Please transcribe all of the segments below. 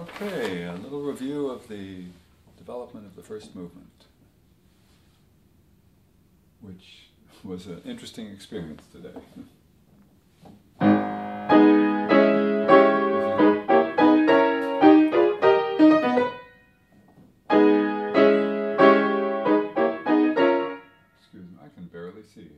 Okay, a little review of the development of the first movement, which was an interesting experience today. Excuse me, I can barely see here.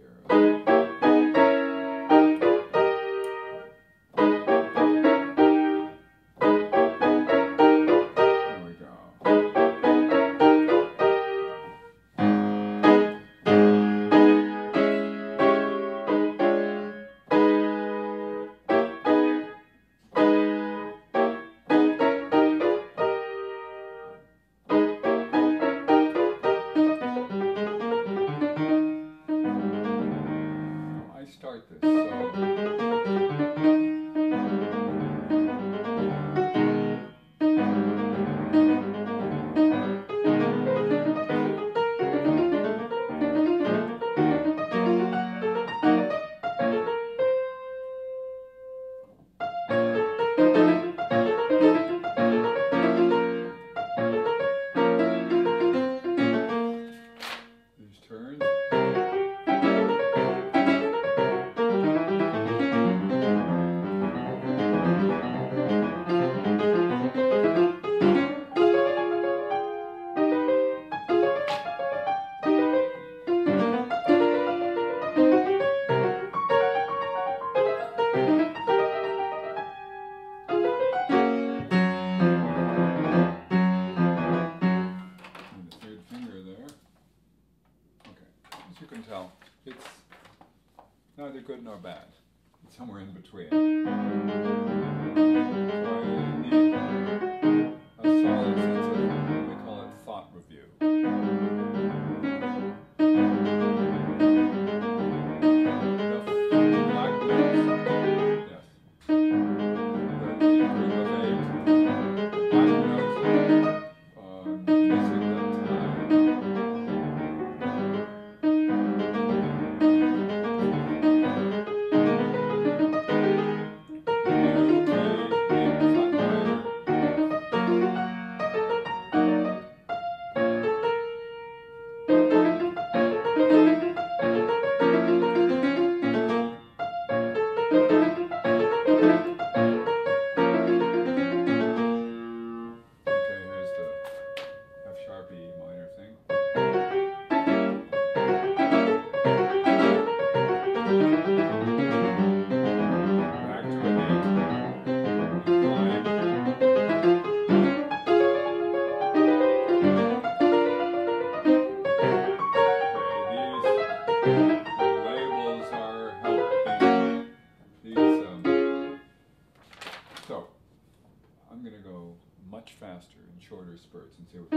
Start this. These turns. As you can tell, it's neither good nor bad. It's somewhere in between. So I need a solid sense of, we call it thought review. The black notes, yes. The group of 8, black notes, missing the time. So, I'm going to go much faster in shorter spurts and see what.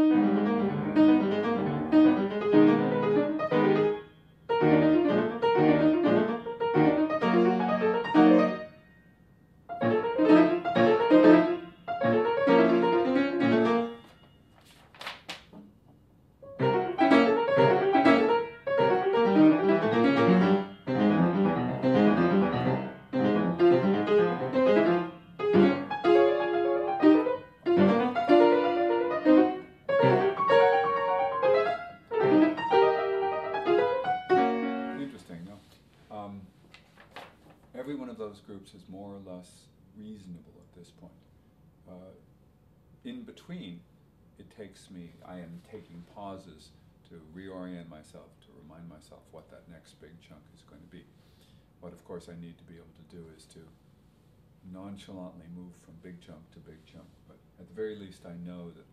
Every one of those groups is more or less reasonable at this point. In between, I am taking pauses to reorient myself, to remind myself what that next big chunk is going to be. What, of course, I need to be able to do is to nonchalantly move from big chunk to big chunk. But at the very least, I know that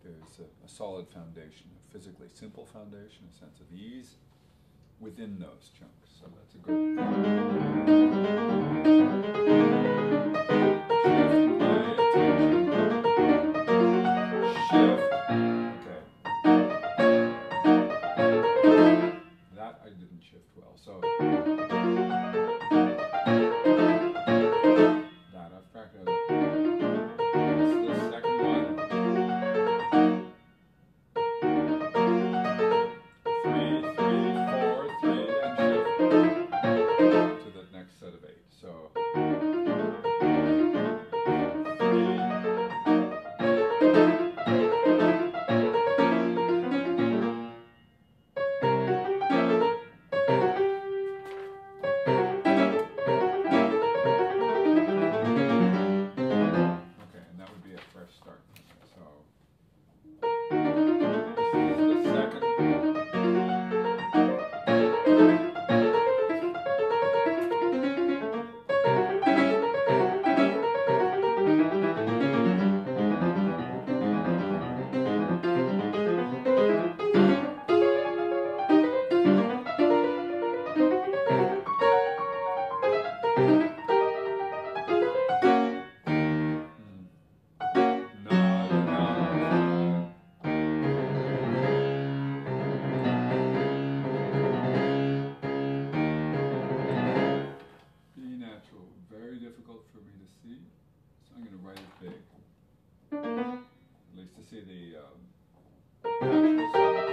there's a solid foundation, a physically simple foundation, a sense of ease within those chunks. So that's a good shift. Okay. That I didn't shift well. So that I've practiced. This is the second one. 3, 3, 4, 3, and shift to the next set of 8. So see. So I'm going to write it big. At least to see the actual sound.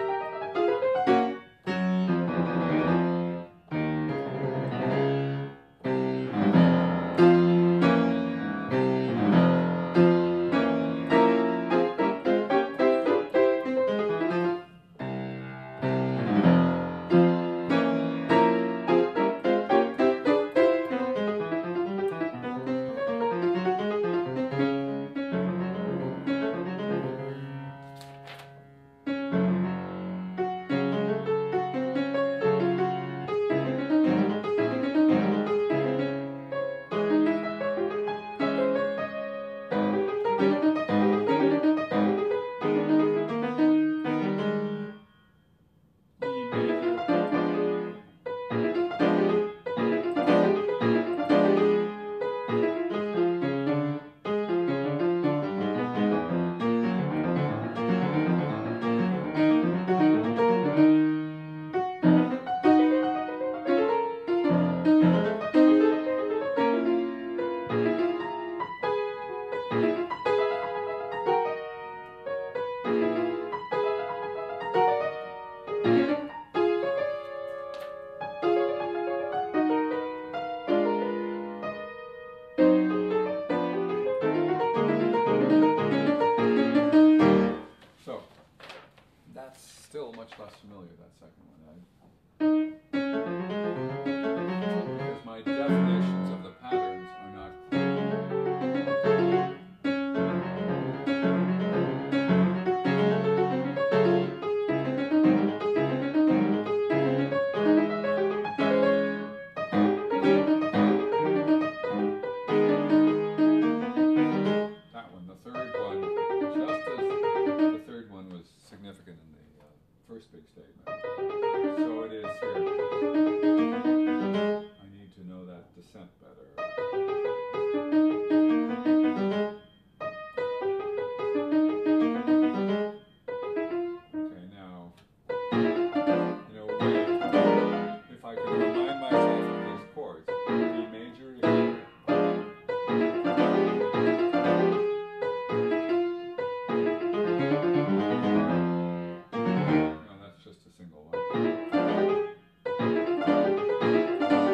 Still much less familiar, that second one. Because my definitions of the patterns are not clear. That one, the third one, just as the third one was significant in the first big statement. So it is here. I need to know that descent better. Okay, now, if I can remind myself of these chords, D major here. Just a single one.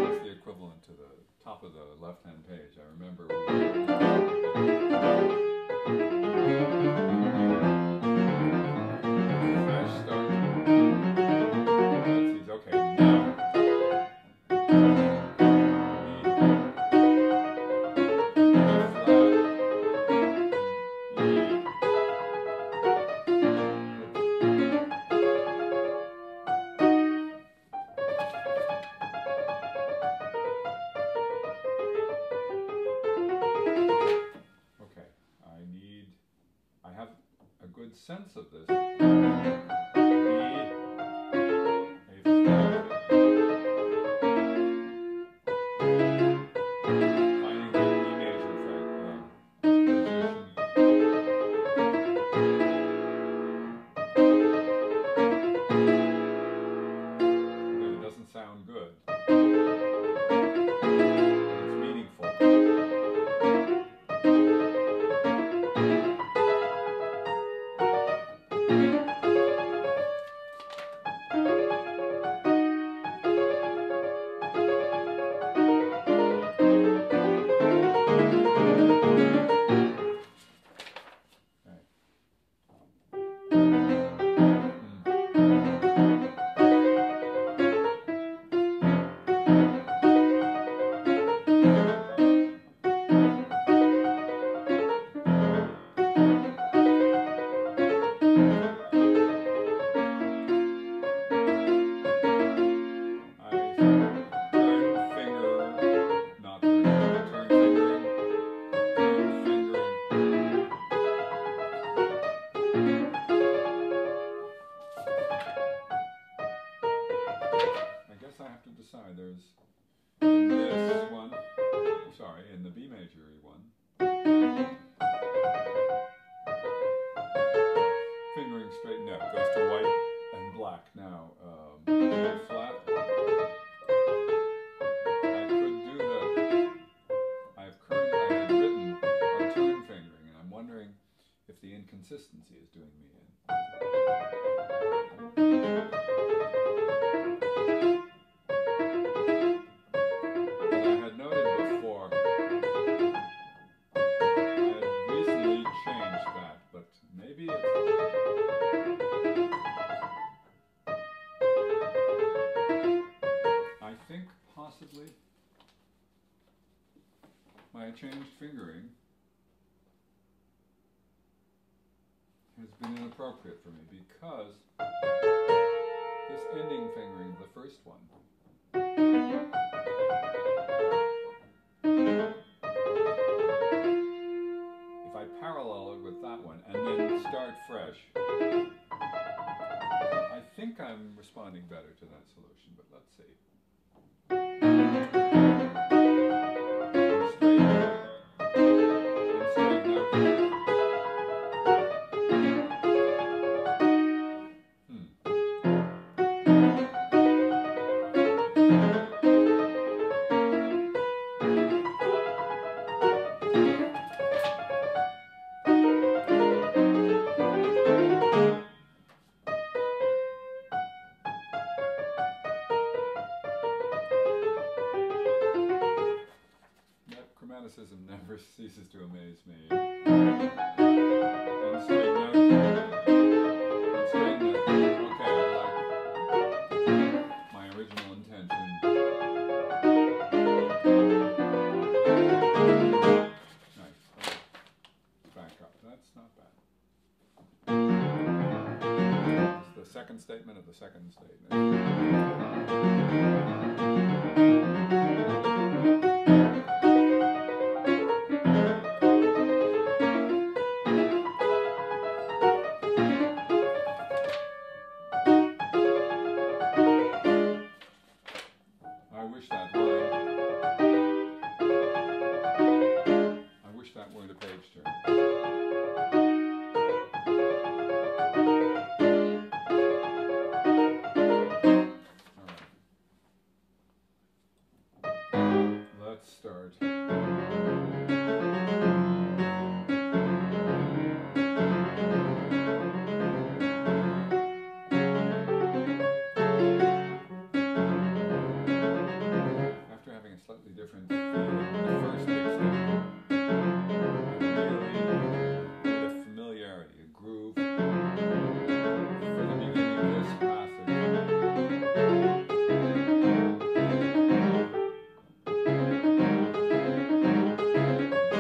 That's the equivalent to the top of the left-hand page. I remember. Fresh start. That's easy. Okay, now. Sense of this. It doesn't sound good. It's meaningful. consistency is doing me in. But I had noted before, I had recently changed that, but maybe it's... I think possibly my changed fingering has been inappropriate for me because this ending fingering of the first one if I parallel it with that one and then start fresh, I think I'm responding better to that solution, but let's see. Chromaticism never ceases to amaze me. And straight note. And straight note. Okay, I like my original intention. Nice. Okay. Back up. That's not bad. It's the second statement of the second statement. That word a page turn. All right. Let's start. After having a slightly different feeling in the first big step, groove for the beginning of this passage.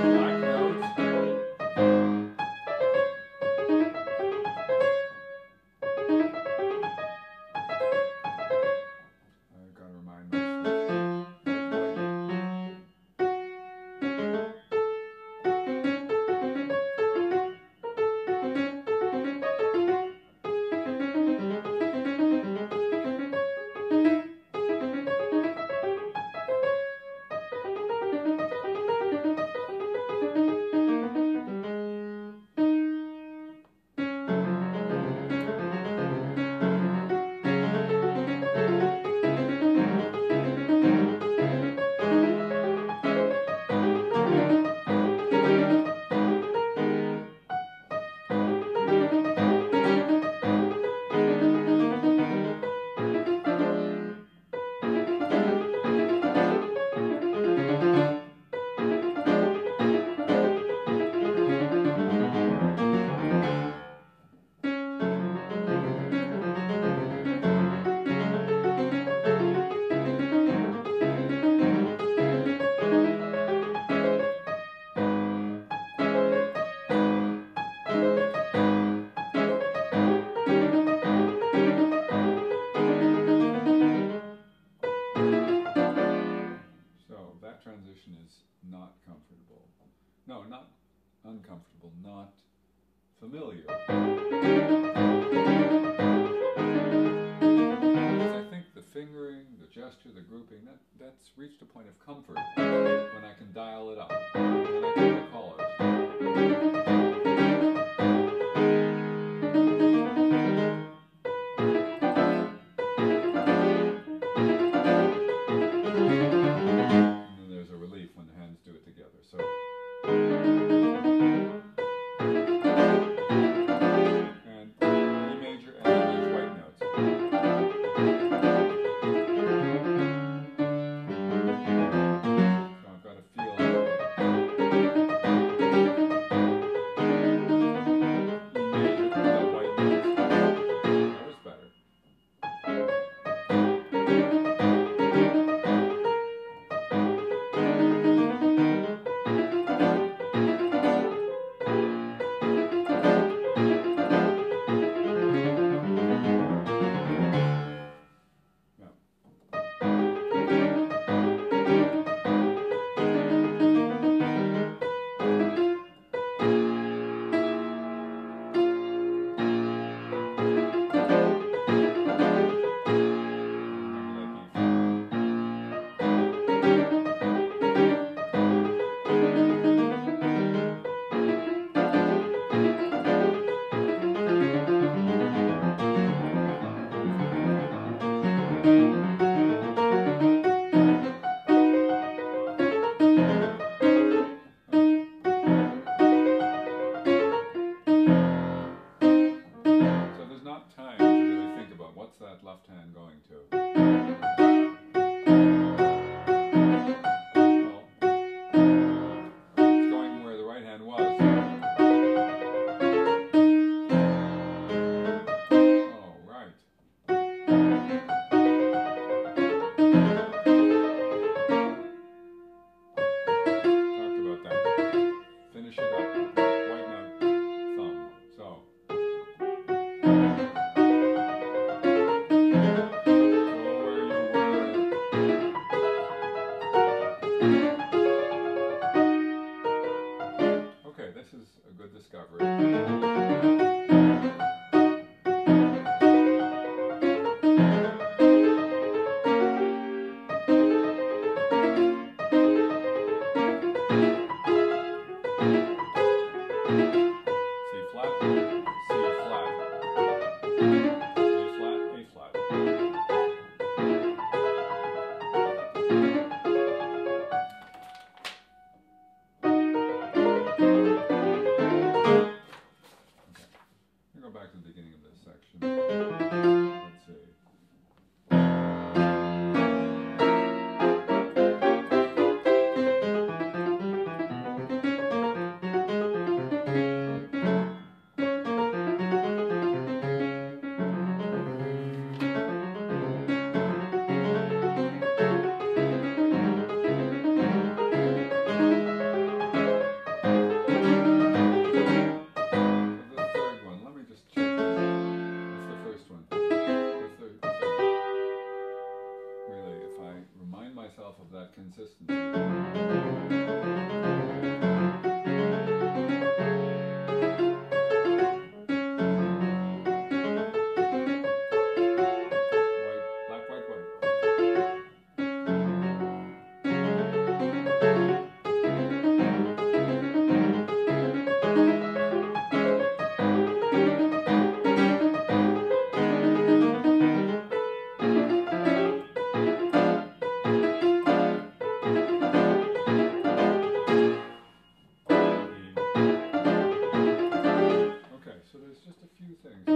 Black notes. I've got to remind myself. Transition is not comfortable. No, not uncomfortable, not familiar. Because I think the fingering, the gesture, the grouping, that's reached a point of comfort when I can dial it up, when I can recall it. When the hands do it together. So good discovery. C flat, C flat, A flat, A flat. Okay, go back to the beginning of this section. Let's see. Of that consistency. White, black, white, white. So there's just a few things.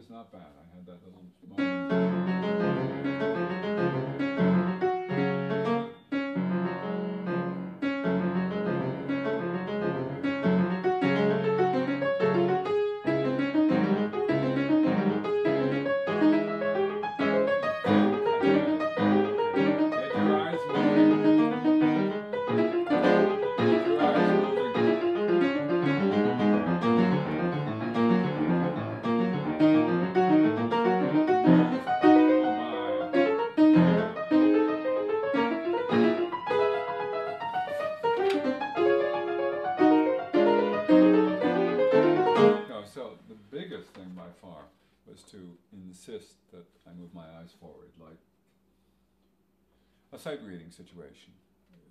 Not bad. I had that little moment. Get your eyes moving. Get your eyes moving. So the biggest thing by far was to insist that I move my eyes forward, like a sight reading situation.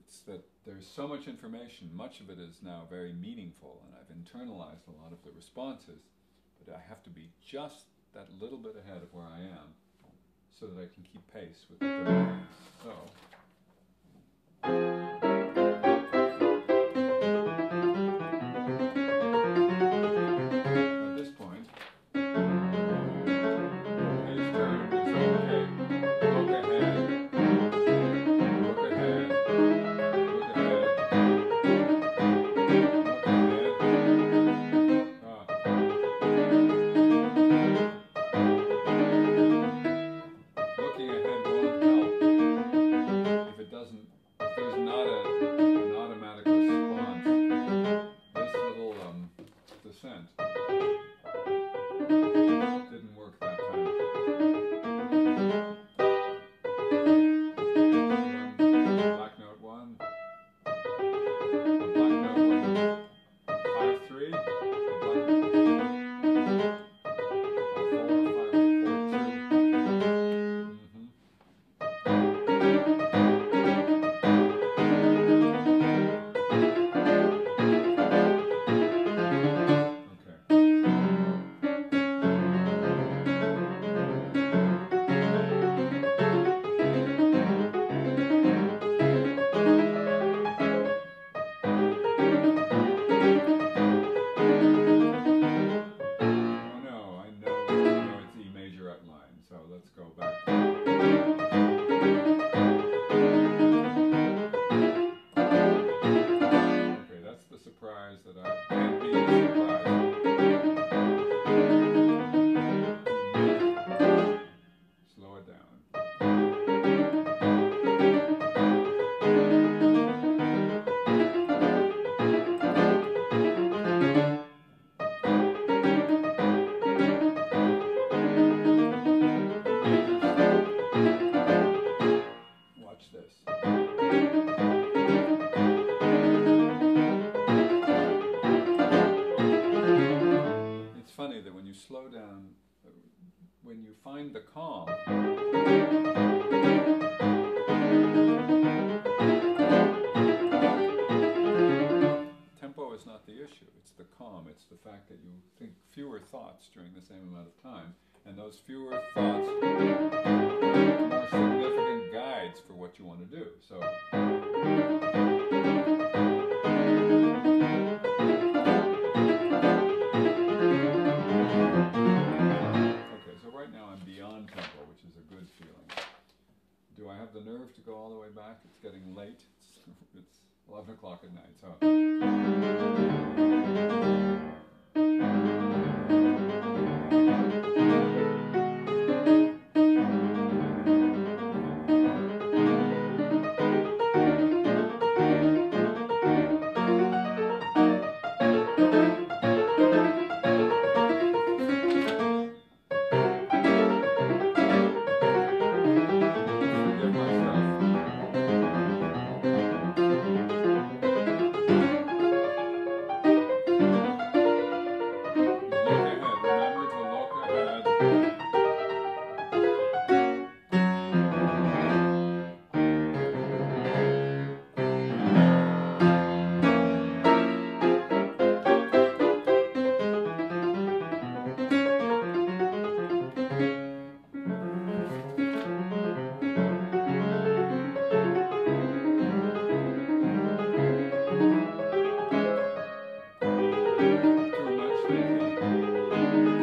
It's that there's so much information, much of it is now very meaningful, and I've internalized a lot of the responses, but I have to be just that little bit ahead of where I am so that I can keep pace with the domains. So. Looking ahead won't help. let's go back. Okay, that's the surprise that I can't be a surprise. Slow it down. Watch this. It's funny that when you slow down, when you find the calm, tempo is not the issue, it's the calm, it's the fact that you think fewer thoughts during the same amount of time, and those fewer thoughts are more significant guides for what you want to do. So okay, so right now I'm beyond tempo, which is a good feeling. Do I have the nerve to go all the way back? It's getting late. It's 11 o'clock at night, so forgive myself. Look ahead. Remember to look ahead. Too much thinking.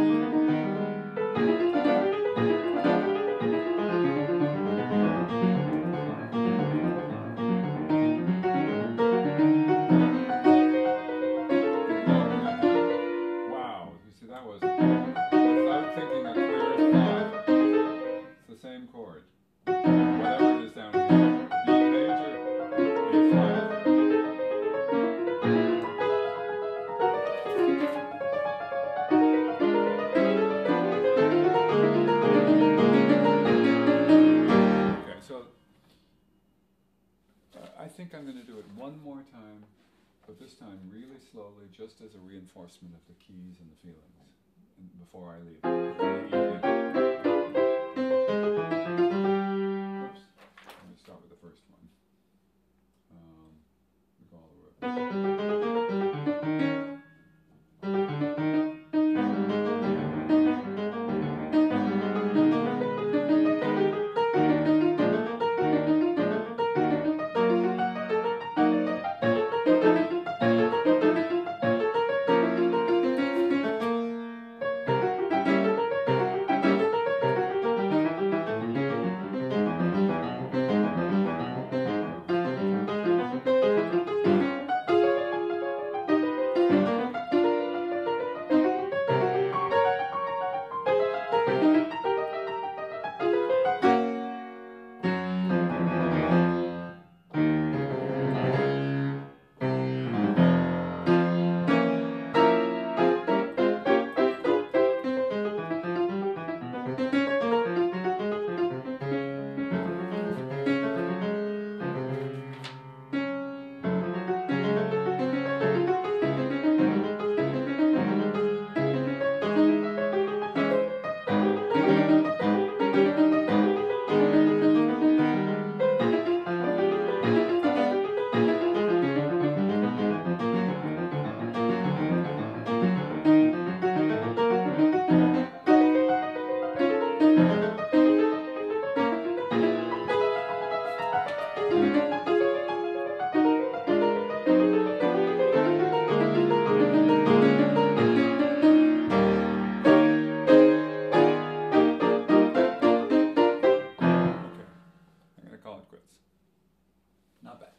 Wow, you see that was without thinking a clear thought. It's the same chord. Whatever it is down here. B major, A flat. Okay, so I think I'm going to do it one more time, but this time really slowly, just as a reinforcement of the keys and the feelings, and before I leave. Oops. Let me start with the first one. We go all the way. Not bad.